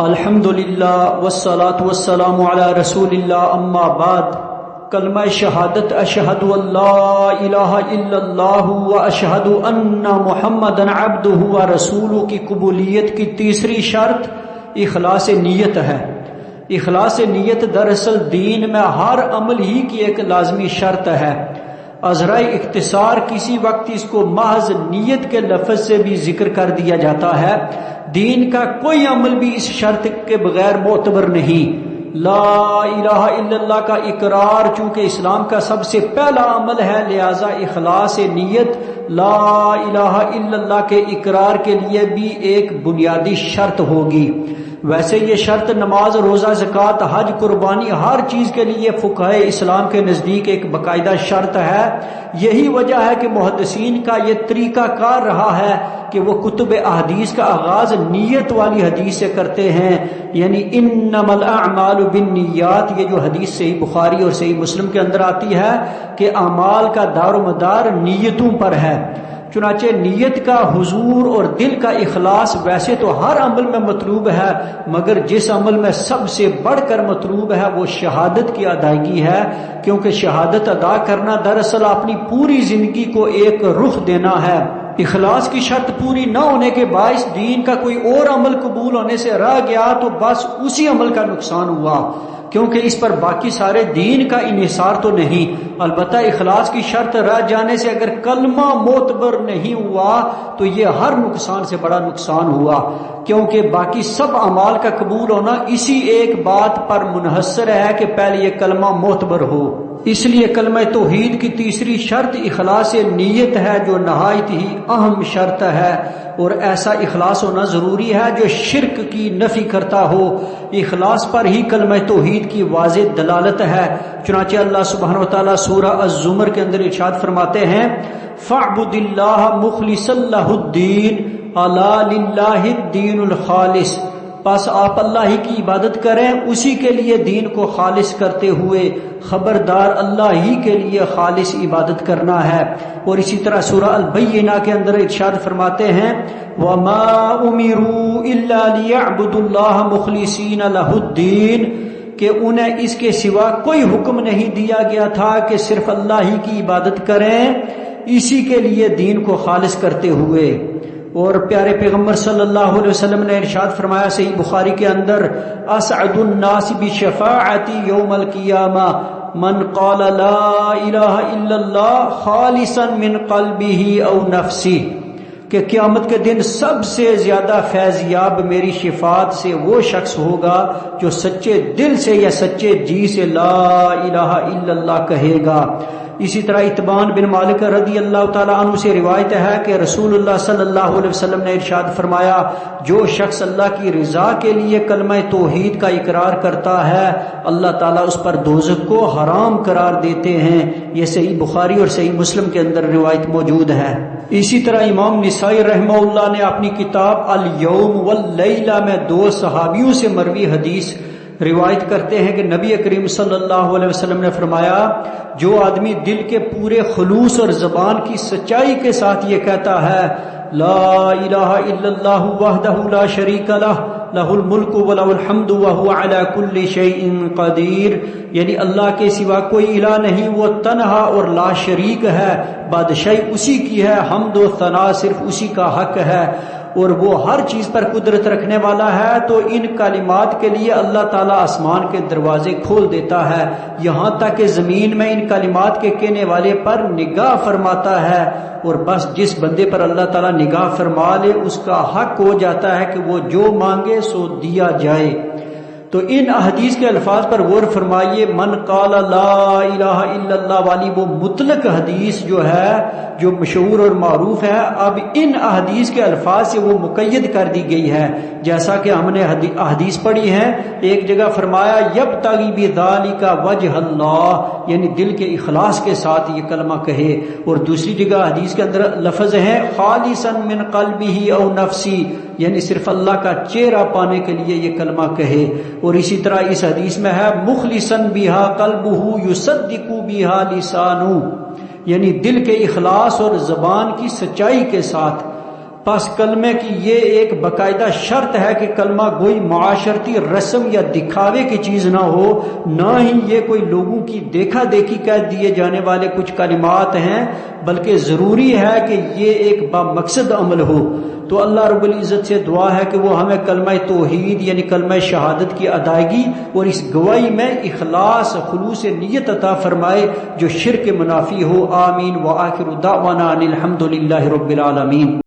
الحمدللہ والصلاة والسلام علی رسول اللہ، اما بعد۔ کلمہ شہادت اشہد ان لا الہ الا اللہ و اشہد ان محمدًا عبدہ و رسولہ کی قبولیت کی تیسری شرط اخلاص نیت ہے۔ اخلاص نیت دراصل دین میں ہر عمل ہی کی ایک لازمی شرط ہے۔ ازرائے اختصار کسی وقت اس کو محض نیت کے لفظ سے بھی ذکر کر دیا جاتا ہے۔ دین کا کوئی عمل بھی اس شرط کے بغیر معتبر نہیں۔ لا الہ الا اللہ کا اقرار چونکہ اسلام کا سب سے پہلا عمل ہے، لہذا اخلاص نیت لا الہ الا اللہ کے اقرار کے لیے بھی ایک بنیادی شرط ہوگی۔ ویسے یہ شرط نماز، روزہ، زکوٰۃ، حج، قربانی، ہر چیز کے لیے فقہائے اسلام کے نزدیک ایک باقاعدہ شرط ہے۔ یہی وجہ ہے کہ محدثین کا یہ طریقہ کار رہا ہے کہ وہ کتب احادیث کا آغاز نیت والی حدیث سے کرتے ہیں، یعنی انما الاعمال بالنیات۔ یہ جو حدیث صحیح بخاری اور صحیح مسلم کے اندر آتی ہے کہ اعمال کا دار و مدار نیتوں پر ہے۔ چنانچہ نیت کا حضور اور دل کا اخلاص ویسے تو ہر عمل میں مطلوب ہے، مگر جس عمل میں سب سے بڑھ کر مطلوب ہے وہ شہادت کی ادائیگی ہے، کیونکہ شہادت ادا کرنا دراصل اپنی پوری زندگی کو ایک رخ دینا ہے۔ اخلاص کی شرط پوری نہ ہونے کے باعث دین کا کوئی اور عمل قبول ہونے سے رہ گیا تو بس اسی عمل کا نقصان ہوا، کیونکہ اس پر باقی سارے دین کا انحصار تو نہیں۔ البتہ اخلاص کی شرط رہ جانے سے اگر کلمہ معتبر نہیں ہوا تو یہ ہر نقصان سے بڑا نقصان ہوا، کیونکہ باقی سب اعمال کا قبول ہونا اسی ایک بات پر منحصر ہے کہ پہلے یہ کلمہ معتبر ہو۔ اس لیے کلمہ توحید کی تیسری شرط اخلاص نیت ہے، جو نہایت ہی اہم شرط ہے، اور ایسا اخلاص ہونا ضروری ہے جو شرک کی نفی کرتا ہو۔ اخلاص پر ہی کلمہ توحید کی واضح دلالت ہے۔ چنانچہ اللہ سبحانہ وتعالی سورہ الزمر کے اندر ارشاد فرماتے ہیں فَاعْبُدِ اللَّهَ مُخْلِصًا لَهُ الدِّينَ أَلَا لِلَّهِ الدِّينُ الْخَالِصُ۔ پس آپ اللہ ہی کی عبادت کریں، اسی کے لیے دین کو خالص کرتے ہوئے، خبردار اللہ ہی کے لیے خالص عبادت کرنا ہے۔ اور اسی طرح سورہ البینہ کے اندر ارشاد فرماتے ہیں وَمَا أُمِرُوا إِلَّا لِيَعْبُدُوا اللَّهَ مُخْلِصِينَ لَهُ الدِّينَ، کہ انہیں اس کے سوا کوئی حکم نہیں دیا گیا تھا کہ صرف اللہ ہی کی عبادت کریں، اسی کے لیے دین کو خالص کرتے ہوئے۔ اور پیارے پیغمبر صلی اللہ علیہ وسلم نے ارشاد فرمایا صحیح بخاری کے اندر اسعد الناس بشفاعتی یوم القیامہ من قال لا الہ الا اللہ خالصا من قلبہ او نفسہ، کہ قیامت کے دن سب سے زیادہ فیض یاب میری شفاعت سے وہ شخص ہوگا جو سچے دل سے یا سچے جی سے لا الہ الا اللہ کہے گا۔ اسی طرح اتبان بن مالک رضی اللہ تعالیٰ عنہ سے روایت ہے کہ رسول اللہ صلی اللہ علیہ وسلم نے ارشاد فرمایا جو شخص اللہ کی رضا کے لیے کلمہ توحید کا اقرار کرتا ہے اللہ تعالیٰ اس پر دوزخ کو حرام قرار دیتے ہیں۔ یہ صحیح بخاری اور صحیح مسلم کے اندر روایت موجود ہے۔ اسی طرح امام نسائی رحمہ اللہ نے اپنی کتاب الیوم واللیلہ میں دو صحابیوں سے مروی حدیث روایت کرتے ہیں کہ نبی کریم صلی اللہ علیہ وسلم نے فرمایا جو آدمی دل کے پورے خلوص اور زبان کی سچائی کے ساتھ یہ کہتا ہے لا الہ الا اللہ وحدہ لا شریک لہ لہ الملک ولہ الحمد وہو علی کل شیء قدیر، یعنی اللہ کے سوا کوئی الہ نہیں، وہ تنہا اور لا شریک ہے، بادشاہی اسی کی ہے، حمد و ثنا صرف اسی کا حق ہے، اور وہ ہر چیز پر قدرت رکھنے والا ہے۔ تو ان کلمات کے لیے اللہ تعالیٰ آسمان کے دروازے کھول دیتا ہے، یہاں تک کہ زمین میں ان کلمات کے کہنے والے پر نگاہ فرماتا ہے، اور بس جس بندے پر اللہ تعالیٰ نگاہ فرما لے اس کا حق ہو جاتا ہے کہ وہ جو مانگے سو دیا جائے۔ تو ان احادیث کے الفاظ پر غور فرمائیے، من قال لا الہ الا اللہ والی وہ مطلق حدیث جو ہے جو مشہور اور معروف ہے، اب ان احادیث کے الفاظ سے وہ مقید کر دی گئی ہے، جیسا کہ ہم نے احادیث پڑھی ہیں۔ ایک جگہ فرمایا یبتغی بذالک وجہ اللہ، یعنی دل کے اخلاص کے ساتھ یہ کلمہ کہے، اور دوسری جگہ حدیث کے اندر لفظ ہے خالصا من قلبہ او نفسی، یعنی صرف اللہ کا چہرہ پانے کے لیے یہ کلمہ کہے۔ اور اسی طرح اس حدیث میں ہے مخلصا بہا قلبہ یصدق بہا لسانہ، یعنی دل کے اخلاص اور زبان کی سچائی کے ساتھ۔ بس کلمے کی یہ ایک باقاعدہ شرط ہے کہ کلمہ گوئی معاشرتی رسم یا دکھاوے کی چیز نہ ہو، نہ ہی یہ کوئی لوگوں کی دیکھا دیکھی کہہ دیے جانے والے کچھ کلمات ہیں، بلکہ ضروری ہے کہ یہ ایک بامقصد عمل ہو۔ تو اللہ رب العزت سے دعا ہے کہ وہ ہمیں کلمہ توحید یعنی کلمہ شہادت کی ادائیگی اور اس گواہی میں اخلاص خلوص نیت عطا فرمائے جو شرک منافی ہو۔ آمین۔ وآخر دعوانا ان الحمد للہ رب العالمین۔